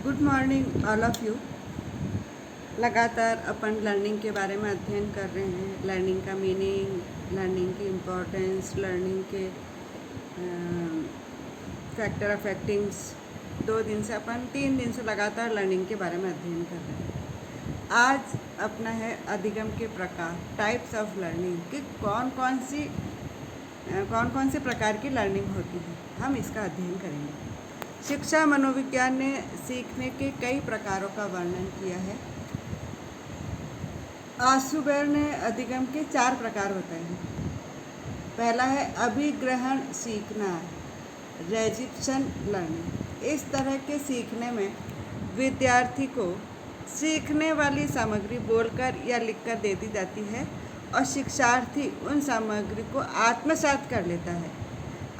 Good morning all of you. लगातार अपन learning के बारे में अध्ययन कर रहे हैं। लर्निंग का मीनिंग, लर्निंग की इम्पोर्टेंस, लर्निंग के फैक्टर अफेक्टिंग्स। 2 दिन से अपन 3 दिन से लगातार लर्निंग के बारे में अध्ययन कर रहे हैं। आज अपना है अधिगम के प्रकार, टाइप्स ऑफ लर्निंग कि कौन कौन से प्रकार की लर्निंग होती है, हम इसका अध्ययन करेंगे। शिक्षा मनोविज्ञान ने सीखने के कई प्रकारों का वर्णन किया है। आशुबेर ने अधिगम के 4 प्रकार बताए हैं। पहला है अभिग्रहण सीखना, रेजिप्शन लर्निंग। इस तरह के सीखने में विद्यार्थी को सीखने वाली सामग्री बोलकर या लिखकर दे दी जाती है और शिक्षार्थी उन सामग्री को आत्मसात कर लेता है।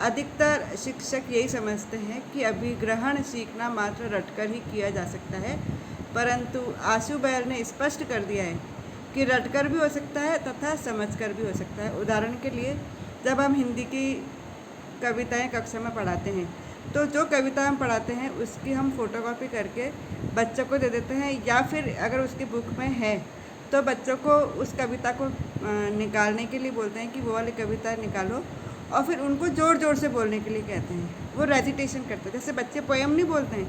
अधिकतर शिक्षक यही समझते हैं कि अभिग्रहण सीखना मात्र रटकर ही किया जा सकता है, परंतु आशुबेर ने स्पष्ट कर दिया है कि रटकर भी हो सकता है तथा समझकर भी हो सकता है। उदाहरण के लिए, जब हम हिंदी की कविताएं कक्षा में पढ़ाते हैं तो जो कविता हम पढ़ाते हैं उसकी हम फोटोकॉपी करके बच्चों को दे देते हैं, या फिर अगर उसकी बुक में है तो बच्चों को उस कविता को निकालने के लिए बोलते हैं कि वो वाली कविता निकालो, और फिर उनको ज़ोर ज़ोर से बोलने के लिए कहते हैं। वो रेजिटेशन करते हैं, जैसे बच्चे पोएम नहीं बोलते हैं,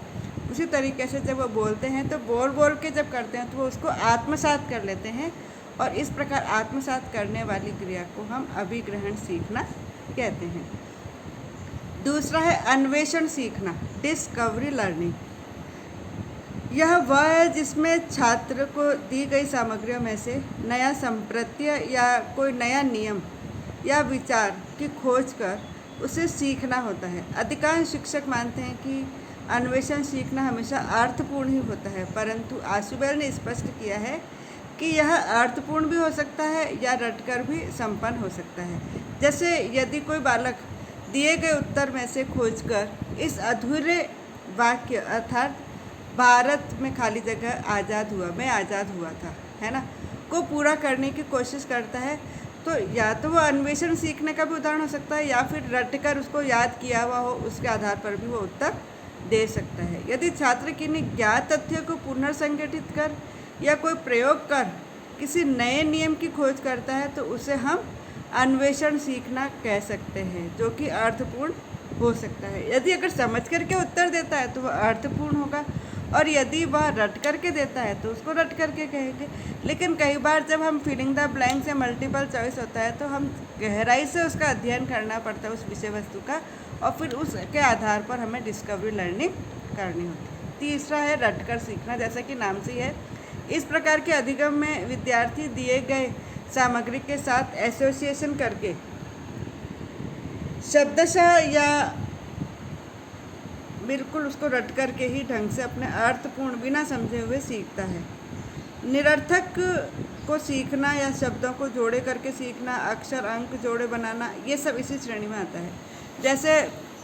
उसी तरीके से जब वो बोलते हैं तो बोल बोल के जब करते हैं तो वो उसको आत्मसात कर लेते हैं, और इस प्रकार आत्मसात करने वाली क्रिया को हम अभिग्रहण सीखना कहते हैं। दूसरा है अन्वेषण सीखना, डिस्कवरी लर्निंग। यह वह है जिसमें छात्र को दी गई सामग्रियों में से नया संप्रत्य या कोई नया नियम या विचार की खोज कर उसे सीखना होता है। अधिकांश शिक्षक मानते हैं कि अन्वेषण सीखना हमेशा अर्थपूर्ण ही होता है, परंतु आशुबेर ने स्पष्ट किया है कि यह अर्थपूर्ण भी हो सकता है या रटकर भी संपन्न हो सकता है। जैसे यदि कोई बालक दिए गए उत्तर में से खोजकर इस अधूरे वाक्य अर्थात भारत में खाली जगह आज़ाद हुआ, मैं आज़ाद हुआ था, है ना, को पूरा करने की कोशिश करता है, तो या तो वो अन्वेषण सीखने का भी उदाहरण हो सकता है, या फिर रटकर उसको याद किया हुआ हो उसके आधार पर भी वो उत्तर दे सकता है। यदि छात्र किन्हीं ज्ञात तथ्य को पुनर्संगठित कर या कोई प्रयोग कर किसी नए नियम की खोज करता है तो उसे हम अन्वेषण सीखना कह सकते हैं, जो कि अर्थपूर्ण हो सकता है। यदि अगर समझ करके उत्तर देता है तो वह अर्थपूर्ण होगा, और यदि वह रट करके देता है तो उसको रट करके कहेंगे। लेकिन कई बार जब हम फिलिंग द ब्लैंक्स या मल्टीपल चॉइस होता है तो हम गहराई से उसका अध्ययन करना पड़ता है उस विषय वस्तु का, और फिर उसके आधार पर हमें डिस्कवरी लर्निंग करनी होती है। तीसरा है रटकर सीखना, जैसा कि नाम से ही है। इस प्रकार के अधिगम में विद्यार्थी दिए गए सामग्री के साथ एसोसिएशन करके शब्दशः या बिल्कुल उसको रट कर के ही ढंग से अपने अर्थपूर्ण बिना समझे हुए सीखता है। निरर्थक को सीखना या शब्दों को जोड़े करके सीखना, अक्षर अंक जोड़े बनाना, ये सब इसी श्रेणी में आता है। जैसे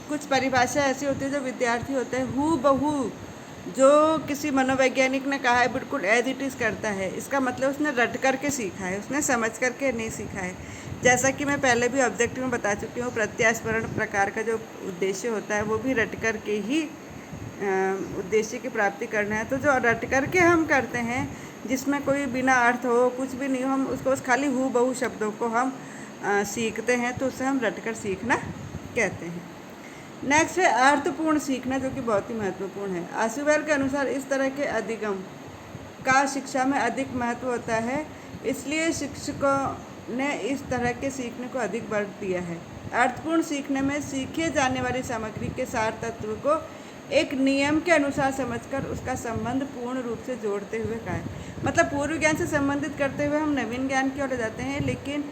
कुछ परिभाषा ऐसी होती है जो विद्यार्थी होते हैं हू बहू जो किसी मनोवैज्ञानिक ने कहा है बिल्कुल एज इट इज़ करता है, इसका मतलब उसने रट करके सीखा है, उसने समझ करके नहीं सीखा है। जैसा कि मैं पहले भी ऑब्जेक्टिव में बता चुकी हूँ, प्रत्यास्परण प्रकार का जो उद्देश्य होता है वो भी रट कर के ही उद्देश्य की प्राप्ति करना है। तो जो रट करके हम करते हैं जिसमें कोई बिना अर्थ हो, कुछ भी नहीं हो, हम उसको खाली हू बहू शब्दों को हम सीखते हैं, तो उसे हम रट कर सीखना कहते हैं। नेक्स्ट है अर्थपूर्ण सीखना, जो कि बहुत ही महत्वपूर्ण है। आशुबेर के अनुसार इस तरह के अधिगम का शिक्षा में अधिक महत्व होता है, इसलिए शिक्षकों ने इस तरह के सीखने को अधिक बल दिया है। अर्थपूर्ण सीखने में सीखे जाने वाली सामग्री के सार तत्व को एक नियम के अनुसार समझकर उसका संबंध पूर्ण रूप से जोड़ते हुए का है। मतलब पूर्व ज्ञान से संबंधित करते हुए हम नवीन ज्ञान की ओर जाते हैं, लेकिन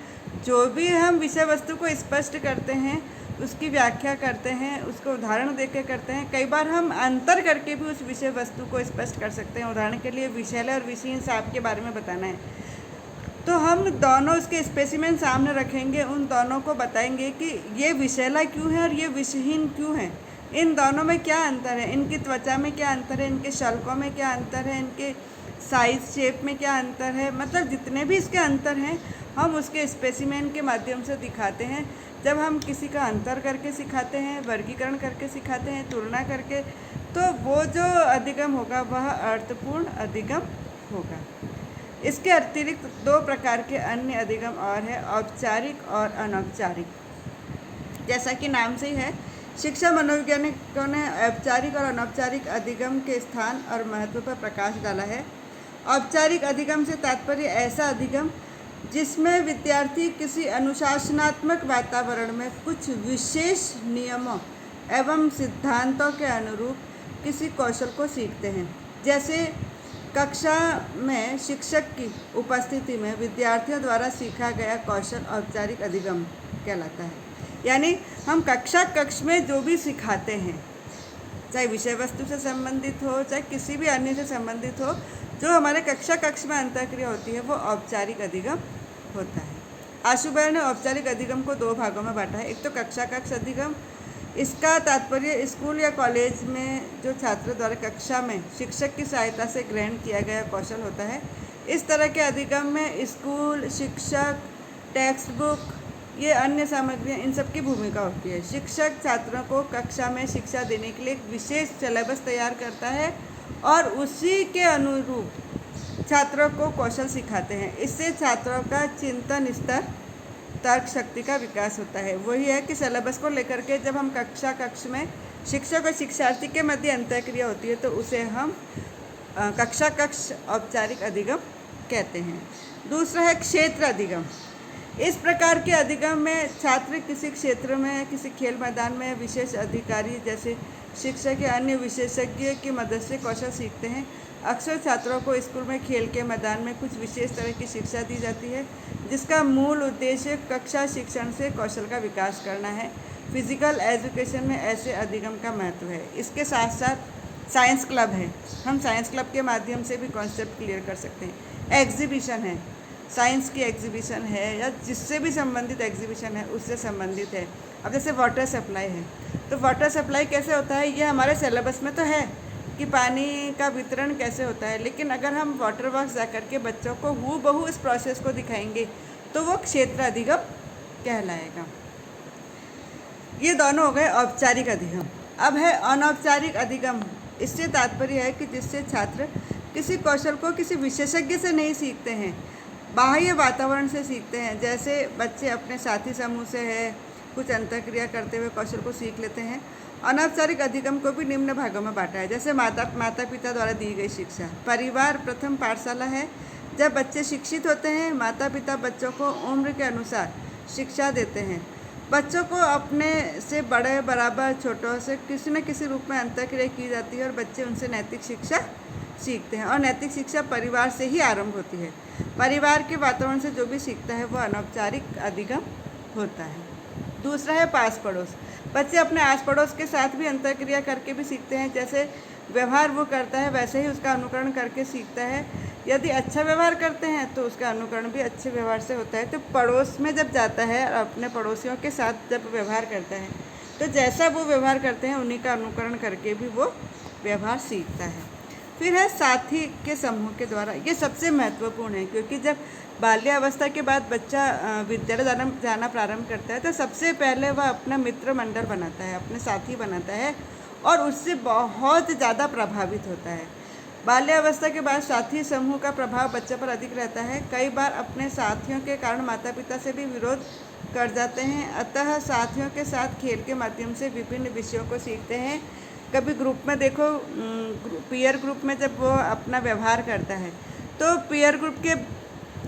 जो भी हम विषय वस्तु को स्पष्ट करते हैं, उसकी व्याख्या करते हैं, उसको उदाहरण देकर करते हैं। कई बार हम अंतर करके भी उस विषय वस्तु को स्पष्ट कर सकते हैं। उदाहरण के लिए विषैले और विषहीन सांप के बारे में बताना है तो हम दोनों उसके स्पेसिमेन सामने रखेंगे, उन दोनों को बताएंगे कि ये विषैला क्यों है और ये विषहीन क्यों है, इन दोनों में क्या अंतर है, इनकी त्वचा में क्या अंतर है, इनके शल्कों में क्या अंतर है, इनके साइज शेप में क्या अंतर है। मतलब जितने भी इसके अंतर हैं हम उसके स्पेसिमेन के माध्यम से दिखाते हैं। जब हम किसी का अंतर करके सिखाते हैं, वर्गीकरण करके सिखाते हैं, तुलना करके तो वो जो अधिगम होगा वह अर्थपूर्ण अधिगम होगा। इसके अतिरिक्त दो प्रकार के अन्य अधिगम और है, औपचारिक और अनौपचारिक। जैसा कि नाम से ही है, शिक्षा मनोवैज्ञानिकों ने औपचारिक और अनौपचारिक अधिगम के स्थान और महत्व पर प्रकाश डाला है। औपचारिक अधिगम से तात्पर्य ऐसा अधिगम जिसमें विद्यार्थी किसी अनुशासनात्मक वातावरण में कुछ विशेष नियमों एवं सिद्धांतों के अनुरूप किसी कौशल को सीखते हैं। जैसे कक्षा में शिक्षक की उपस्थिति में विद्यार्थियों द्वारा सीखा गया कौशल औपचारिक अधिगम कहलाता है। यानी हम कक्ष में जो भी सिखाते हैं, चाहे विषय वस्तु से संबंधित हो, चाहे किसी भी अन्य से संबंधित हो, जो हमारे कक्ष में अंतःक्रिया होती है वो औपचारिक अधिगम होता है। आशुबैर ने औपचारिक अधिगम को दो भागों में बांटा है। एक तो कक्ष अधिगम, इसका तात्पर्य स्कूल या कॉलेज में जो छात्र द्वारा कक्षा में शिक्षक की सहायता से ग्रहण किया गया कौशल होता है। इस तरह के अधिगम में स्कूल, शिक्षक, टेक्स्ट बुक, ये अन्य सामग्रियाँ, इन सब की भूमिका होती है। शिक्षक छात्रों को कक्षा में शिक्षा देने के लिए एक विशेष सिलेबस तैयार करता है और उसी के अनुरूप छात्रों को कौशल सिखाते हैं। इससे छात्रों का चिंतन स्तर, तर्क शक्ति का विकास होता है। वही है कि सिलेबस को लेकर के जब हम कक्ष में शिक्षक और शिक्षार्थी के मध्य अंतःक्रिया होती है तो उसे हम कक्ष औपचारिक अधिगम कहते हैं। दूसरा है क्षेत्र अधिगम। इस प्रकार के अधिगम में छात्र किसी क्षेत्र में, किसी खेल मैदान में विशेष अधिकारी जैसे शिक्षक या अन्य विशेषज्ञ की मदद से कौशल सीखते हैं। अक्सर छात्रों को स्कूल में खेल के मैदान में कुछ विशेष तरह की शिक्षा दी जाती है जिसका मूल उद्देश्य कक्षा शिक्षण से कौशल का विकास करना है। फिजिकल एजुकेशन में ऐसे अधिगम का महत्व है। इसके साथ साथ साइंस क्लब है, हम साइंस क्लब के माध्यम से भी कॉन्सेप्ट क्लियर कर सकते हैं। एग्जीबिशन है, साइंस की एग्जीबिशन है या जिससे भी संबंधित एग्जीबिशन है उससे संबंधित है। अब जैसे वाटर सप्लाई है, तो वाटर सप्लाई कैसे होता है, ये हमारे सिलेबस में तो है कि पानी का वितरण कैसे होता है, लेकिन अगर हम वाटर वर्क्स जा कर के बच्चों को हूबहू इस प्रोसेस को दिखाएंगे तो वो क्षेत्र अधिगम कहलाएगा। ये दोनों हो गए औपचारिक अधिगम। अब है अनौपचारिक अधिगम। इससे तात्पर्य है कि जिससे छात्र किसी कौशल को किसी विशेषज्ञ से नहीं सीखते हैं, बाह्य वातावरण से सीखते हैं। जैसे बच्चे अपने साथी समूह से है कुछ अंतःक्रिया करते हुए कौशल को सीख लेते हैं। अनौपचारिक अधिगम को भी निम्न भागों में बांटा है। जैसे माता पिता द्वारा दी गई शिक्षा। परिवार प्रथम पाठशाला है। जब बच्चे शिक्षित होते हैं, माता पिता बच्चों को उम्र के अनुसार शिक्षा देते हैं। बच्चों को अपने से बड़े बराबर छोटों से किसी न किसी रूप में अंतःक्रिया की जाती है और बच्चे उनसे नैतिक शिक्षा सीखते हैं। और नैतिक शिक्षा परिवार से ही आरंभ होती है। परिवार के वातावरण से जो भी सीखता है वह अनौपचारिक अधिगम होता है। दूसरा है पास पड़ोस। बच्चे अपने आस पड़ोस के साथ भी अंतःक्रिया करके भी सीखते हैं। जैसे व्यवहार वो करता है वैसे ही उसका अनुकरण करके सीखता है। यदि अच्छा व्यवहार करते हैं तो उसका अनुकरण भी अच्छे व्यवहार से होता है। तो पड़ोस में जब जाता है और अपने पड़ोसियों के साथ जब व्यवहार करता है तो जैसा वो व्यवहार करते हैं उन्हीं का अनुकरण करके भी वो व्यवहार सीखता है। फिर है साथी के समूह के द्वारा। ये सबसे महत्वपूर्ण है क्योंकि जब बाल्यावस्था के बाद बच्चा विद्यालय जाना प्रारंभ करता है तो सबसे पहले वह अपना मित्र मंडल बनाता है, अपने साथी बनाता है और उससे बहुत ज़्यादा प्रभावित होता है। बाल्यावस्था के बाद साथी समूह का प्रभाव बच्चे पर अधिक रहता है। कई बार अपने साथियों के कारण माता पिता से भी विरोध कर जाते हैं। अतः साथियों के साथ खेल के माध्यम से विभिन्न विषयों को सीखते हैं। कभी ग्रुप में देखो, पीयर ग्रुप में जब वो अपना व्यवहार करता है तो पीयर ग्रुप के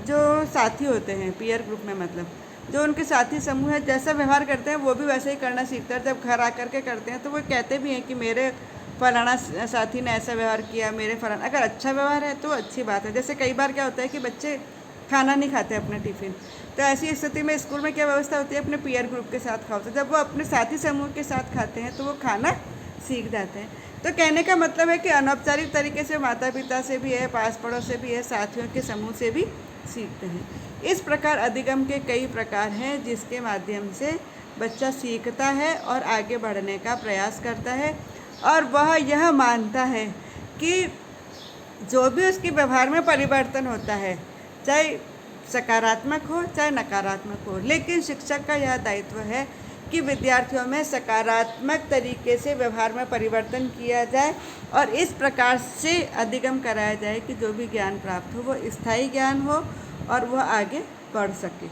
जो साथी होते हैं, पीयर ग्रुप में मतलब जो उनके साथी समूह है, जैसा व्यवहार करते हैं वो भी वैसे ही करना सीखता है। जब घर आकर के करते हैं तो वो कहते भी हैं कि मेरे फलाना साथी ने ऐसा व्यवहार किया, मेरे फलाना। अगर अच्छा व्यवहार है तो अच्छी बात है। जैसे कई बार क्या होता है कि बच्चे खाना नहीं खाते अपने टिफ़िन, तो ऐसी स्थिति में स्कूल में क्या व्यवस्था होती है, अपने पीयर ग्रुप के साथ खाओ। तो जब वो अपने साथी समूह के साथ खाते हैं तो वो खाना सीख जाते हैं। तो कहने का मतलब है कि अनौपचारिक तरीके से माता पिता से भी है, पास पड़ोस से भी है, साथियों के समूह से भी सीखते हैं। इस प्रकार अधिगम के कई प्रकार हैं जिसके माध्यम से बच्चा सीखता है और आगे बढ़ने का प्रयास करता है और वह यह मानता है कि जो भी उसके व्यवहार में परिवर्तन होता है, चाहे सकारात्मक हो चाहे नकारात्मक हो, लेकिन शिक्षक का यह दायित्व है कि विद्यार्थियों में सकारात्मक तरीके से व्यवहार में परिवर्तन किया जाए और इस प्रकार से अधिगम कराया जाए कि जो भी ज्ञान प्राप्त हो वो स्थायी ज्ञान हो और वह आगे बढ़ सके।